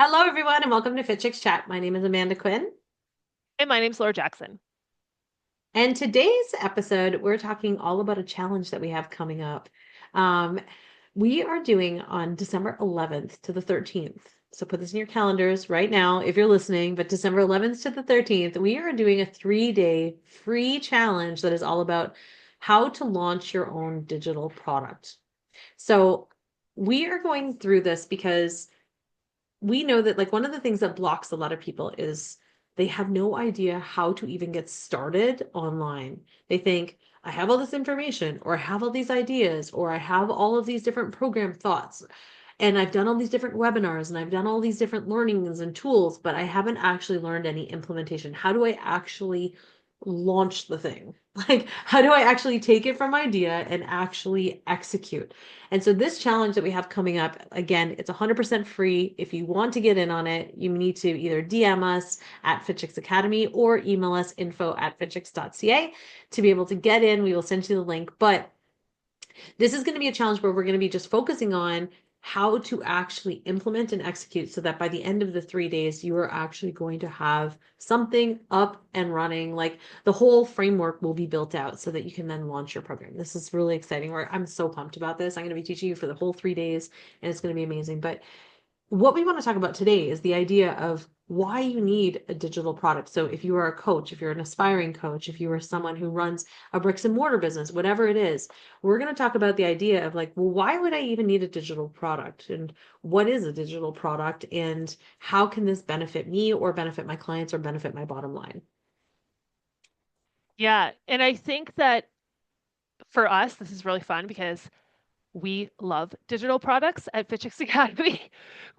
Hello, everyone, and welcome to Fit Chicks Chat. My name is Amanda Quinn, And my name's Laura Jackson. and today's episode, we're talking all about a challenge that we have coming up. Um, we are doing on December 11th to the 13th. So put this in your calendars right now if you're listening, but December 11th to the 13th, we are doing a 3-day free challenge that is all about how to launch your own digital product. So we are going through this because we know that like one of the things that blocks a lot of people is they have no idea how to even get started online. They think, I have all this information, or I have all these ideas, or I have all of these different program thoughts, and I've done all these different webinars, and I've done all these different learnings and tools, but I haven't actually learned any implementation. How do I actually launch the thing? Like, how do I actually take it from idea and actually execute? And so this challenge that we have coming up, again, it's 100% free. If you want to get in on it, you need to either DM us at FitChicks Academy or email us info@fitchicks.ca to be able to get in. We will send you the link. But this is going to be a challenge where we're going to be just focusing on how to actually implement and execute so that by the end of the 3 days, you are actually going to have something up and running. Like the whole framework will be built out so that you can then launch your program. This is really exciting. I'm so pumped about this. I'm going to be teaching you for the whole 3 days and it's going to be amazing. But what we want to talk about today is the idea of why you need a digital product. So if you are a coach, if you're an aspiring coach, if you are someone who runs a bricks and mortar business, whatever it is, we're going to talk about the idea of like, well, why would I even need a digital product? And what is a digital product? And how can this benefit me or benefit my clients or benefit my bottom line? Yeah, and I think that for us, this is really fun because we love digital products at FitChicks Academy.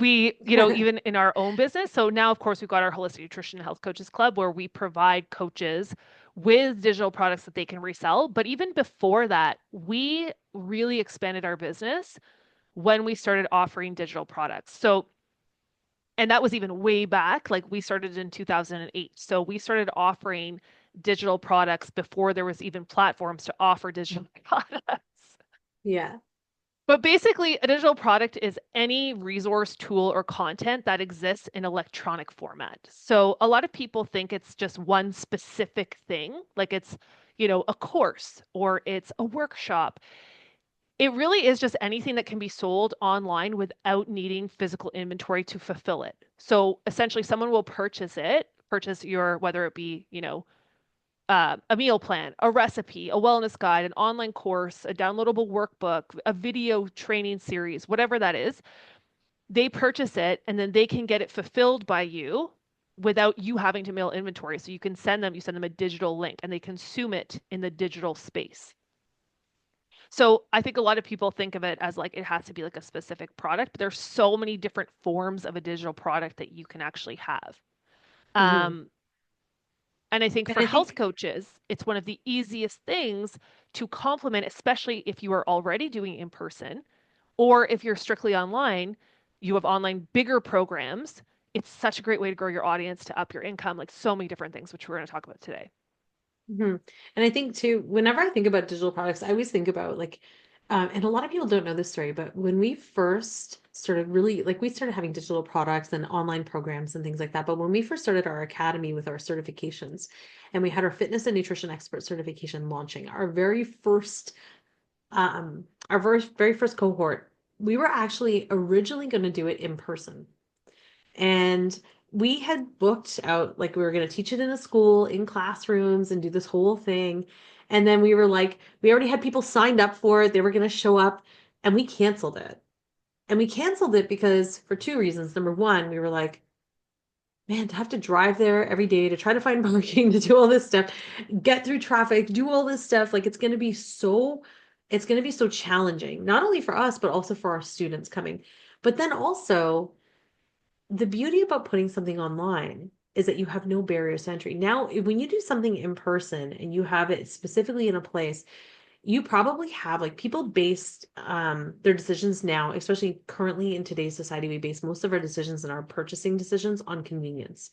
Even in our own business. So now, of course, we've got our Holistic Nutrition and Health Coaches Club where we provide coaches with digital products that they can resell. But even before that, we really expanded our business when we started offering digital products. And that was even way back. Like we started in 2008. So we started offering digital products before there was even platforms to offer digital products. Yeah. But basically, a digital product is any resource, tool, or content that exists in electronic format. So a lot of people think it's just one specific thing, like it's a course or it's a workshop. It really is just anything that can be sold online without needing physical inventory to fulfill it. So essentially, someone will purchase your, whether it be, a meal plan, a recipe, a wellness guide, an online course, a downloadable workbook, a video training series, whatever that is. They purchase it and then they can get it fulfilled by you without you having to mail inventory. So you send them a digital link and they consume it in the digital space. So I think a lot of people think of it as like it has to be like a specific product, but there's so many different forms of a digital product that you can actually have. Hmm. Um, and I think And for I health think coaches, it's one of the easiest things to complement, especially if you are already doing in person, or if you're strictly online, you have online bigger programs. It's such a great way to grow your audience, to up your income, like so many different things, which we're going to talk about today. Mhm. And I think too, whenever I think about digital products, I always think about like, and a lot of people don't know this story, but when we first started really, like we started having digital products and online programs and things like that. But when we first started our academy with our certifications and we had our fitness and nutrition expert certification launching, our very first cohort, we were actually originally going to do it in person. And we had booked out, like, we were going to teach it in a school, in classrooms, and do this whole thing. And then we were like, we already had people signed up for it. They were going to show up, and we canceled it. And we canceled it because for two reasons. Number one, we were like, man, to have to drive there every day to try to find parking, to do all this stuff, get through traffic, do all this stuff, like it's going to be so challenging, not only for us, but also for our students coming. But then also, the beauty about putting something online is that you have no barriers to entry. Now, when you do something in person and you have it specifically in a place, you probably have like people based their decisions now, especially currently in today's society, we base most of our decisions and our purchasing decisions on convenience.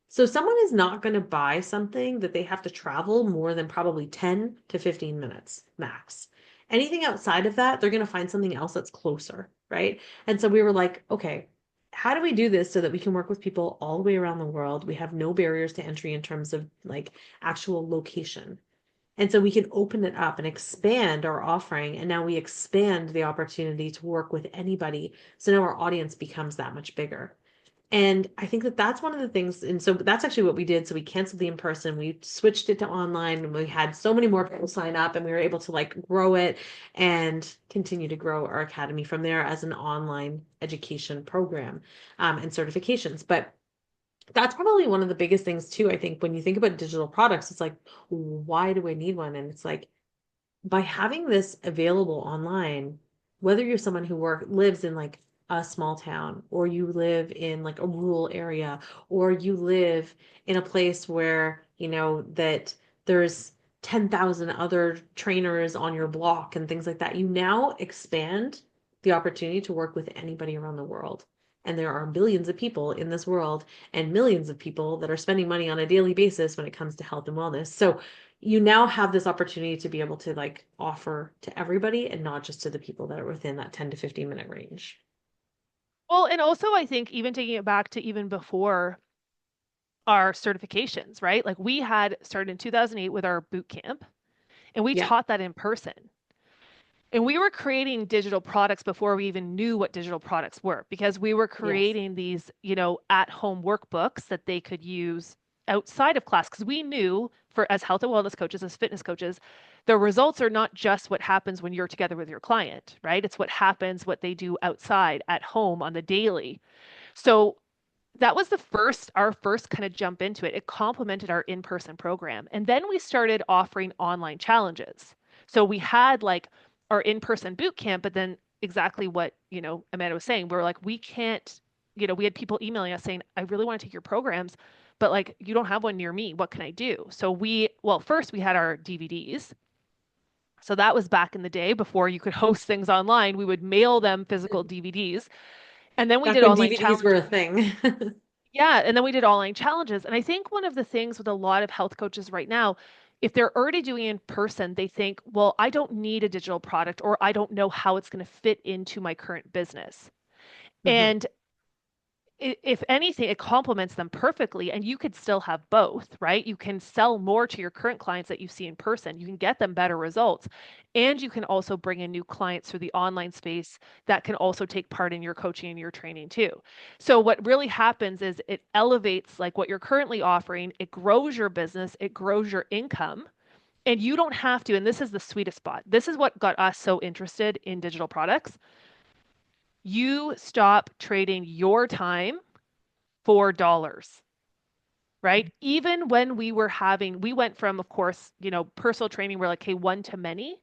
So someone is not going to buy something that they have to travel more than probably 10 to 15 minutes max. Anything outside of that, they're going to find something else that's closer, right? And so we were like, okay, how do we do this so that we can work with people all the way around the world? We have no barriers to entry in terms of like actual location. And so we can open it up and expand our offering. And now we expand the opportunity to work with anybody. So now our audience becomes that much bigger. And I think that that's one of the things. And so that's actually what we did. So we canceled the in person, we switched it to online, and we had so many more people sign up, and we were able to like grow it and continue to grow our academy from there as an online education program and certifications. But that's probably one of the biggest things too. I think when you think about digital products, it's like, why do I need one? And it's like, by having this available online, whether you're someone who lives in like a small town, or you live in like a rural area, or you live in a place where, that there's 10,000 other trainers on your block and things like that, you now expand the opportunity to work with anybody around the world. And there are billions of people in this world and millions of people that are spending money on a daily basis when it comes to health and wellness. So you now have this opportunity to be able to like offer to everybody and not just to the people that are within that 10 to 15 minute range. Well, and also I think even taking it back to even before our certifications, right? Like we had started in 2008 with our boot camp and we Yeah. taught that in person. And we were creating digital products before we even knew what digital products were because we were Yes. creating these, at-home workbooks that they could use outside of class because we knew for as health and wellness coaches, as fitness coaches, the results are not just what happens when you're together with your client, right? It's what happens, what they do outside at home on the daily. So that was our first kind of jump into it. It complemented our in-person program. And then we started offering online challenges. So we had like our in-person boot camp, but then exactly what, Amanda was saying, we were like, we can't, we had people emailing us saying, I really want to take your programs, but like, you don't have one near me. What can I do? So first we had our DVDs. So that was back in the day before you could host things online. We would mail them physical DVDs. And then we Back did when online DVDs were challenges. a thing. Yeah, and then we did online challenges. And I think one of the things with a lot of health coaches right now, if they're already doing in person, they think, well, I don't need a digital product or I don't know how it's going to fit into my current business. Mhm. And if anything, it complements them perfectly, and you could still have both, right? You can sell more to your current clients that you see in person. You can get them better results, and you can also bring in new clients through the online space that can also take part in your coaching and your training too. So what really happens is it elevates like what you're currently offering, it grows your business, it grows your income, and you don't have to, and this is the sweetest spot. This is what got us so interested in digital products. You stop trading your time for dollars, right? Even when we went from, of course, personal training, we're like, hey, one to many.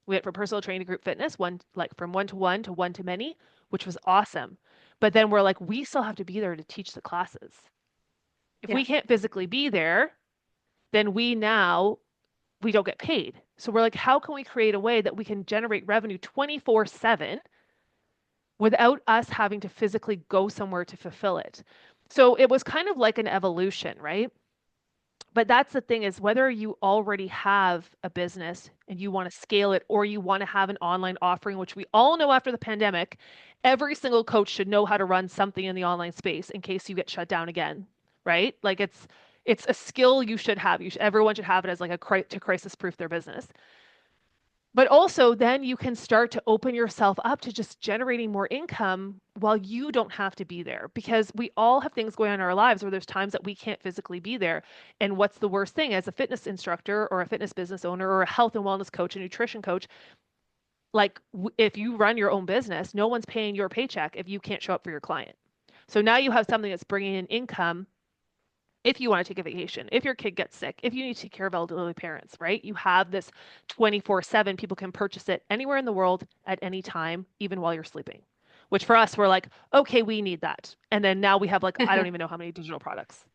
We went from personal training to group fitness, from one to one to many, which was awesome. But then we're like, we still have to be there to teach the classes. If Yeah. we can't physically be there, then we don't get paid. So we're like, how can we create a way that we can generate revenue 24/7 without us having to physically go somewhere to fulfill it? So it was kind of like an evolution, right? But that's the thing is whether you already have a business and you want to scale it or you want to have an online offering, which we all know after the pandemic, every single coach should know how to run something in the online space in case you get shut down again, right? Like it's a skill you should have. Everyone should have it as like to crisis proof their business. But also, then you can start to open yourself up to just generating more income while you don't have to be there because we all have things going on in our lives where there's times that we can't physically be there. And what's the worst thing as a fitness instructor or a fitness business owner or a health and wellness coach, a nutrition coach? Like, if you run your own business, no one's paying your paycheck if you can't show up for your client. So now you have something that's bringing in income if you want to take a vacation, if your kid gets sick, if you need to take care of elderly parents, right? You have this 24/7. People can purchase it anywhere in the world at any time, even while you're sleeping. Which for us, we're like, okay, we need that. And then now we have like, I don't even know how many digital products.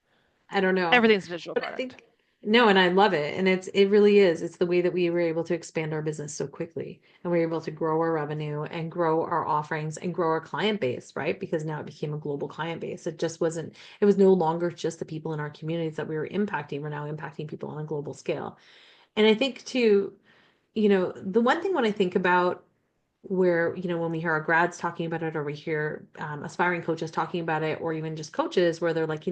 I don't know. Everything's a digital But I product. think no, and I love it. And it really is. It's the way that we were able to expand our business so quickly. And we were able to grow our revenue and grow our offerings and grow our client base, right? Because now it became a global client base. It was no longer just the people in our communities that we were impacting. We're now impacting people on a global scale. And I think too, the one thing when I think about where, when we hear our grads talking about it, or we hear aspiring coaches talking about it, or even just coaches where they're like,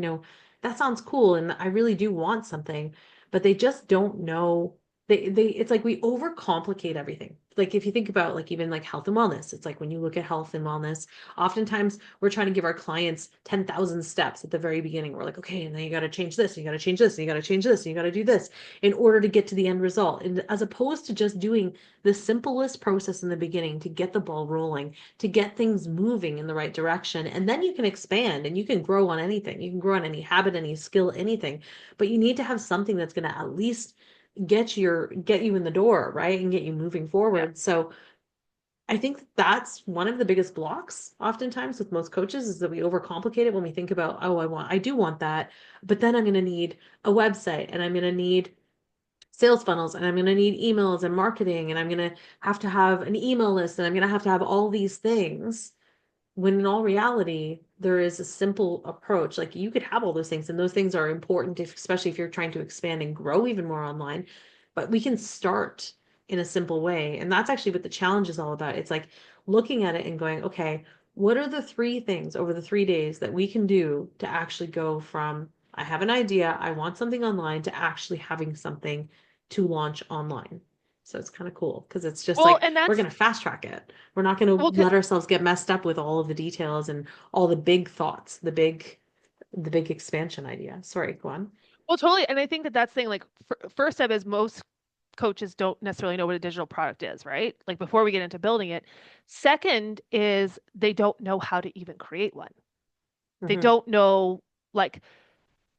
that sounds cool and I really do want something, but they just don't know. It's like we overcomplicate everything. Like if you think about like even like health and wellness, it's like when you look at health and wellness, oftentimes we're trying to give our clients 10,000 steps at the very beginning. We're like, okay, and then you got to change this, and you got to change this, and you got to change this, and you got to do this in order to get to the end result. And as opposed to just doing the simplest process in the beginning to get the ball rolling, to get things moving in the right direction. And then you can expand and you can grow on anything. You can grow on any habit, any skill, anything. But you need to have something that's going to at least get you in the door, right? And get you moving Yeah. forward. So I think that's one of the biggest blocks oftentimes with most coaches is that we overcomplicate it when we think about, oh, I do want that, but then I'm going to need a website and I'm going to need sales funnels and I'm going to need emails and marketing and I'm going to have an email list and I'm going to have all these things, when in all reality there is a simple approach. Like you could have all those things and those things are important especially if you're trying to expand and grow even more online, but we can start in a simple way. And that's actually what the challenge is all about. It's like looking at it and going, okay, what are the three things over the 3 days that we can do to actually go from I have an idea, I want something online, to actually having something to launch online. So it's kind of cool because it's just Well, like and we're that's going to fast track it. We're not going well, to let ourselves get messed up with all of the details and all the big thoughts, the big expansion idea. Sorry, go on. well, totally. And I think that that's the thing, like, first step is most coaches don't necessarily know what a digital product is, right? Like before we get into building it. Second is they don't know how to even create one. They Hmm. don't know, like,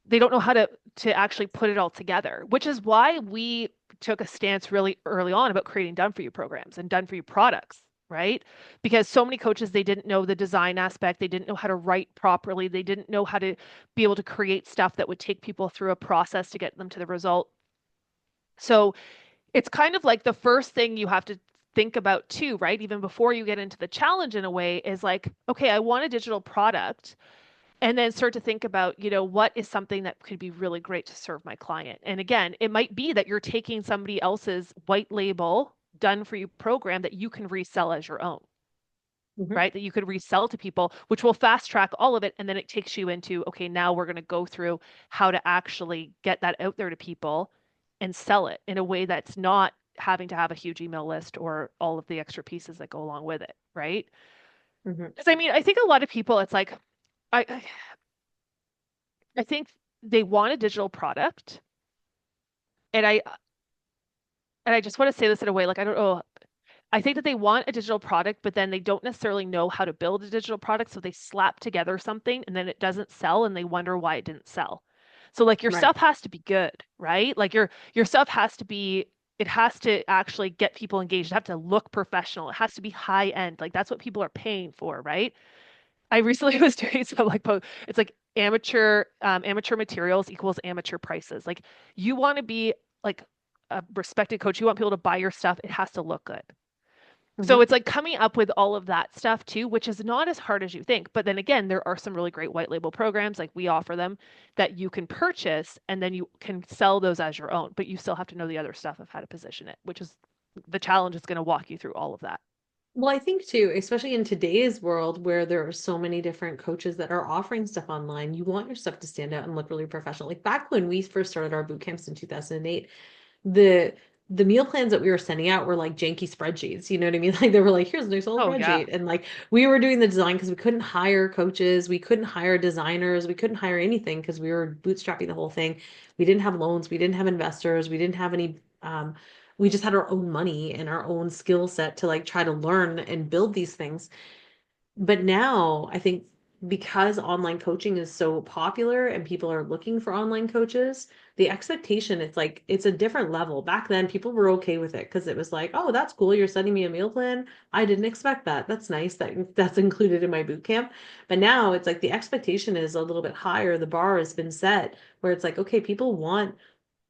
they don't know how to actually put it all together, which is why we took a stance really early on about creating done for you programs and done for you products, right? Because so many coaches, they didn't know the design aspect, they didn't know how to write properly, they didn't know how to be able to create stuff that would take people through a process to get them to the result. So it's kind of like the first thing you have to think about too, right? Even before you get into the challenge in a way is like, okay, I want a digital product, and then start to think about, what is something that could be really great to serve my client. And again, it might be that you're taking somebody else's white label done for you program that you can resell as your own, Hmm. right? That you could resell to people, which will fast track all of it. And then it takes you into, okay, now we're going to go through how to actually get that out there to people and sell it in a way that's not having to have a huge email list or all of the extra pieces that go along with it, right? Hmm. Because I mean, I think a lot of people, it's like, I think they want a digital product, and I just want to say this in a way, like, I don't know. I think that they want a digital product, but then they don't necessarily know how to build a digital product, so they slap together something and then it doesn't sell and they wonder why it didn't sell. So like your Right. stuff has to be good, right? Like your stuff has to be, it has to actually get people engaged. It has to look professional. It has to be high end. Like that's what people are paying for, right? I recently was doing some like it's like amateur materials equals amateur prices. Like you want to be like a respected coach, you want people to buy your stuff, it has to look good. So Hmm. it's like coming up with all of that stuff too, which is not as hard as you think. But then again, there are some really great white label programs, like we offer them, that you can purchase and then you can sell those as your own, but you still have to know the other stuff of how to position it, which is the challenge is going to walk you through all of that. Well, I think too, especially in today's world where there are so many different coaches that are offering stuff online, you want your stuff to stand out and look really professional. Like back when we first started our boot camps in 2008, the the meal plans that we were sending out were like janky spreadsheets. You know what I mean? Like they were like, here's a nice little Oh yeah. spreadsheet. And like we were doing the design because we couldn't hire coaches, we couldn't hire designers, we couldn't hire anything because we were bootstrapping the whole thing. We didn't have loans, we didn't have investors, we didn't have any we just had our own money and our own skill set to like try to learn and build these things. But now I think because online coaching is so popular and people are looking for online coaches, the expectation, it's like it's a different level. Back then people were okay with it because it was like, oh, that's cool. You're sending me a meal plan. I didn't expect that. That's nice that that's included in my boot camp. But now it's like the expectation is a little bit higher. The bar has been set where it's like, okay, people want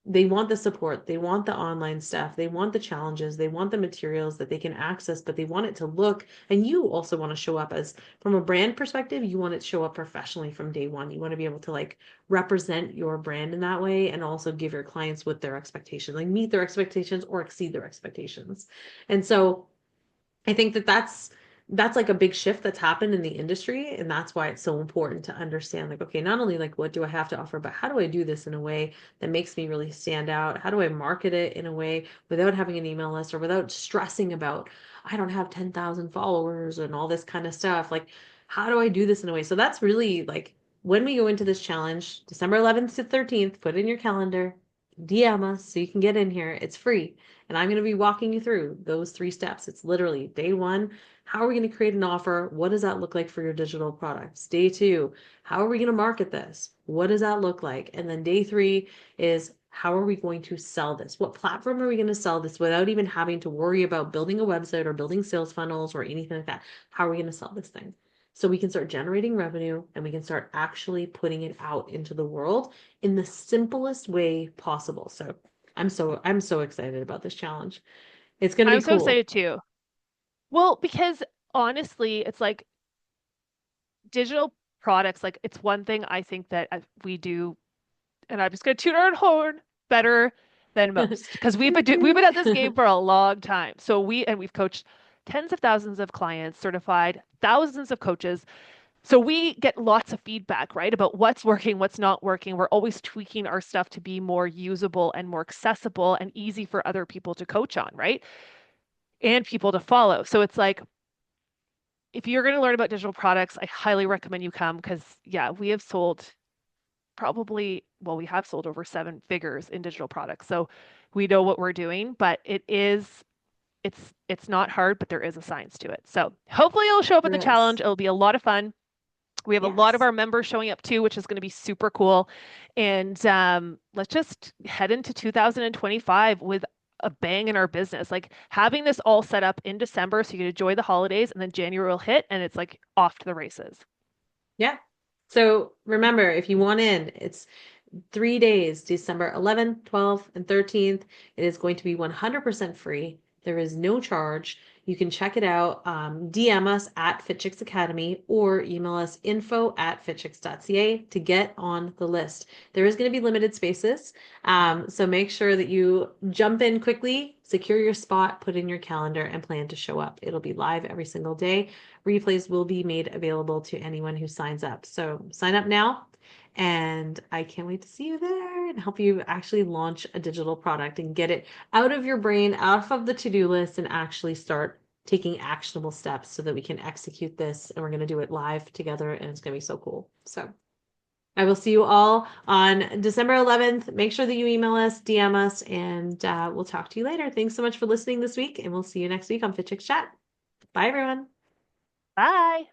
they want the support, they want the online stuff, they want the challenges, they want the materials that they can access, but they want it to look, and you also want to show up as, from a brand perspective, you want it to show up professionally from day one. You want to be able to like represent your brand in that way and also give your clients what their expectations, like meet their expectations or exceed their expectations. And so I think that that's like a big shift that's happened in the industry, and that's why it's so important to understand like, okay, not only like what do I have to offer, but how do I do this in a way that makes me really stand out? How do I market it in a way without having an email list or without stressing about I don't have 10,000 followers and all this kind of stuff. Like, how do I do this in a way? So that's really like when we go into this challenge, December 11th to 13th, put it in your calendar, DM us so you can get in here. It's free. And I'm going to be walking you through those 3 steps. It's literally day one, how are we going to create an offer? What does that look like for your digital products? Day two, how are we going to market this? What does that look like? And then day three is how are we going to sell this? What platform are we going to sell this without even having to worry about building a website or building sales funnels or anything like that? How are we going to sell this thing? So we can start generating revenue and we can start actually putting it out into the world in the simplest way possible. So I'm so excited about this challenge. It's going to be I'm so cool. excited too. Well, because honestly, it's like digital products, like it's one thing I think that we do, and I'm just gonna toot our own horn better than most because Toot we've been toot. at this game for a long time. So we've coached tens of thousands of clients, certified thousands of coaches. So we get lots of feedback, right, about what's working, what's not working. We're always tweaking our stuff to be more usable and more accessible and easy for other people to coach on, right? And people to follow. So it's like if you're going to learn about digital products, I highly recommend you come because, yeah, we have sold probably, well, we have sold over 7 figures in digital products. So we know what we're doing, but it's not hard, but there is a science to it. So hopefully it'll show up at There the is. challenge. It'll be a lot of fun. We have a lot of Yes. our members showing up too, which is going to be super cool. And let's just head into 2025 with a bang in our business. Like having this all set up in December so you can enjoy the holidays and then January will hit and it's like off to the races. Yeah. So remember, if you want in, it's 3 days, December 11th, 12th, and 13th. It is going to be 100% free. There is no charge. You can check it out. DM us at FitChicks Academy or email us info@fitchicks.ca to get on the list. There is going to be limited spaces. So make sure that you jump in quickly, secure your spot, put in your calendar, and plan to show up. It'll be live every single day. Replays will be made available to anyone who signs up. So sign up now. And I can't wait to see you there and help you actually launch a digital product and get it out of your brain, out of the to-do list, and actually start taking actionable steps so that we can execute this. And we're going to do it live together, and it's going to be so cool. So I will see you all on December 11th. Make sure that you email us, DM us, and we'll talk to you later. Thanks so much for listening this week, and we'll see you next week on Fit Chicks Chat. Bye, everyone. Bye.